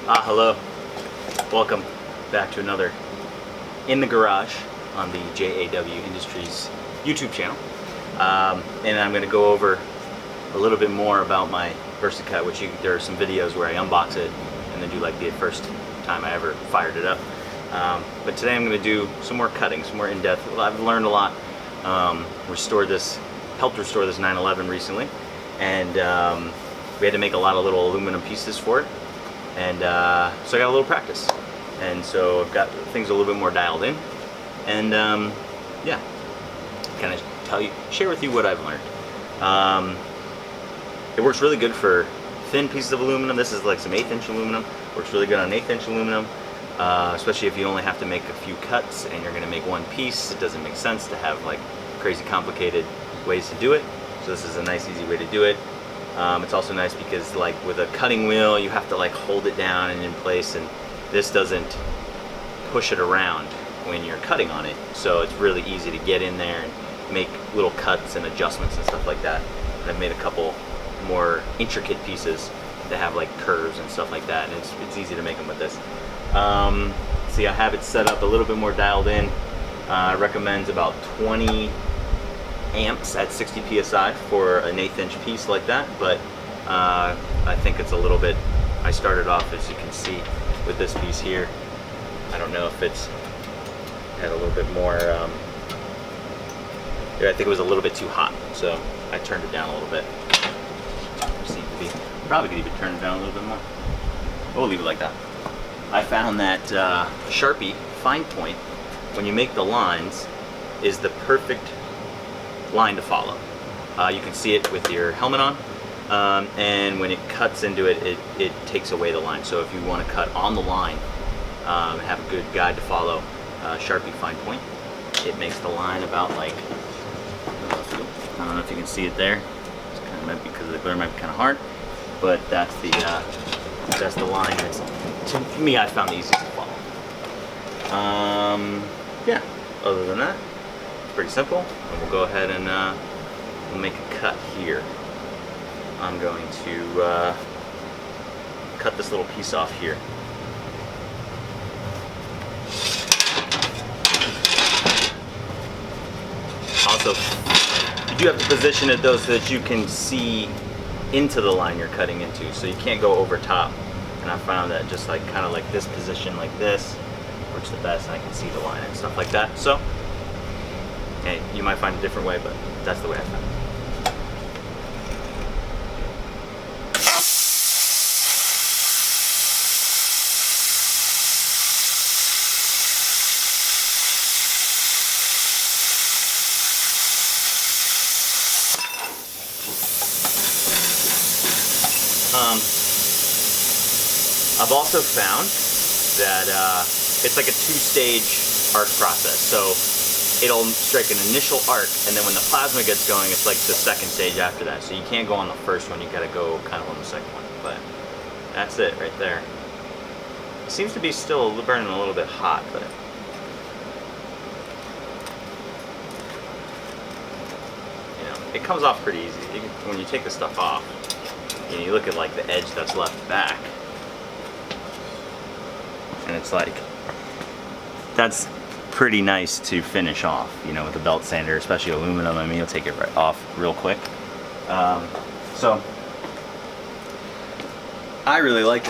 Hello. Welcome back to another In the Garage on the JAW Industries YouTube channel. And I'm going to go over a little bit more about my VersaCut, which there are some videos where I unbox it and then do like the first time I ever fired it up. But today I'm going to do some more cutting, some more in-depth. I've learned a lot. Helped restore this 911 recently, and we had to make a lot of little aluminum pieces for it. And so I got a little practice, and so I've got things a little bit more dialed in, and yeah, kind of share with you what I've learned. It works really good for thin pieces of aluminum. This is like some 1/8 inch aluminum. Works really good on 1/8 inch aluminum, especially if you only have to make a few cuts and you're going to make one piece. It doesn't make sense to have like crazy complicated ways to do it. So this is a nice, easy way to do it. It's also nice because like with a cutting wheel you have to like hold it down and in place, and this doesn't push it around when you're cutting on it, so it's really easy to get in there and make little cuts and adjustments and stuff like that. And I've made a couple more intricate pieces that have like curves and stuff like that, and it's easy to make them with this. See, I have it set up a little bit more dialed in. It recommends about 20 amps at 60 psi for an 1/8 inch piece like that, but I think it's a little bit, I started off, as you can see, with this piece here. I don't know if it's had a little bit more, I think it was a little bit too hot, so I turned it down a little bit. Probably could even turn it down a little bit more. We'll leave it like that. I found that Sharpie fine point, when you make the lines, is the perfect line to follow. You can see it with your helmet on, and when it cuts into it, it takes away the line. So if you want to cut on the line and have a good guide to follow, Sharpie fine point, it makes the line about like, I don't know if you can see it there. It's kind of, might be because the glare might be kind of hard, but that's the line. That's, to me, I found the easiest to follow. Yeah. Other than that, pretty simple, and we'll go ahead and we'll make a cut here. I'm going to cut this little piece off here. Also, you do have to position it though so that you can see into the line you're cutting into, so you can't go over top. And I found that just like kind of like this position like this works the best, and I can see the line and stuff like that. So hey, you might find a different way, but that's the way I found it. I've also found that it's like a two-stage arc process. So it'll strike an initial arc, and then when the plasma gets going, it's like the second stage after that. So you can't go on the first one, you gotta go kind of on the second one. But that's it right there. It seems to be still burning a little bit hot, but you know, it comes off pretty easy. When you take the stuff off, you look at like the edge that's left back, and it's like, that's pretty nice to finish off, you know, with a belt sander, especially aluminum. I mean, you'll take it right off real quick. So I really like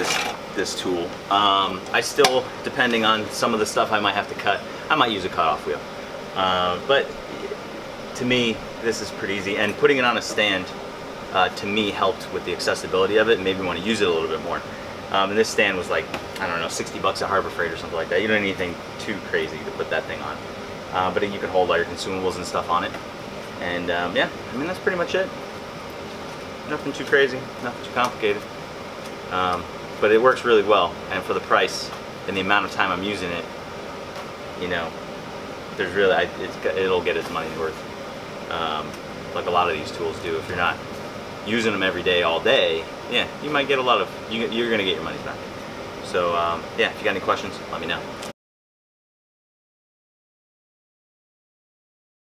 this tool. I still, depending on some of the stuff I might have to cut, I might use a cutoff wheel. But to me, this is pretty easy, and putting it on a stand to me helped with the accessibility of it and made me want to use it a little bit more. And this stand was like, I don't know, 60 bucks at Harbor Freight or something like that. You don't need anything too crazy to put that thing on. But you can hold all your consumables and stuff on it. And yeah, I mean, that's pretty much it. Nothing too crazy, nothing too complicated. But it works really well. And for the price and the amount of time I'm using it, you know, there's really, it'll get its money's worth. Like a lot of these tools do. If you're not using them every day, all day, yeah, you might get a lot of, you're gonna get your money's back. So yeah, if you got any questions, let me know.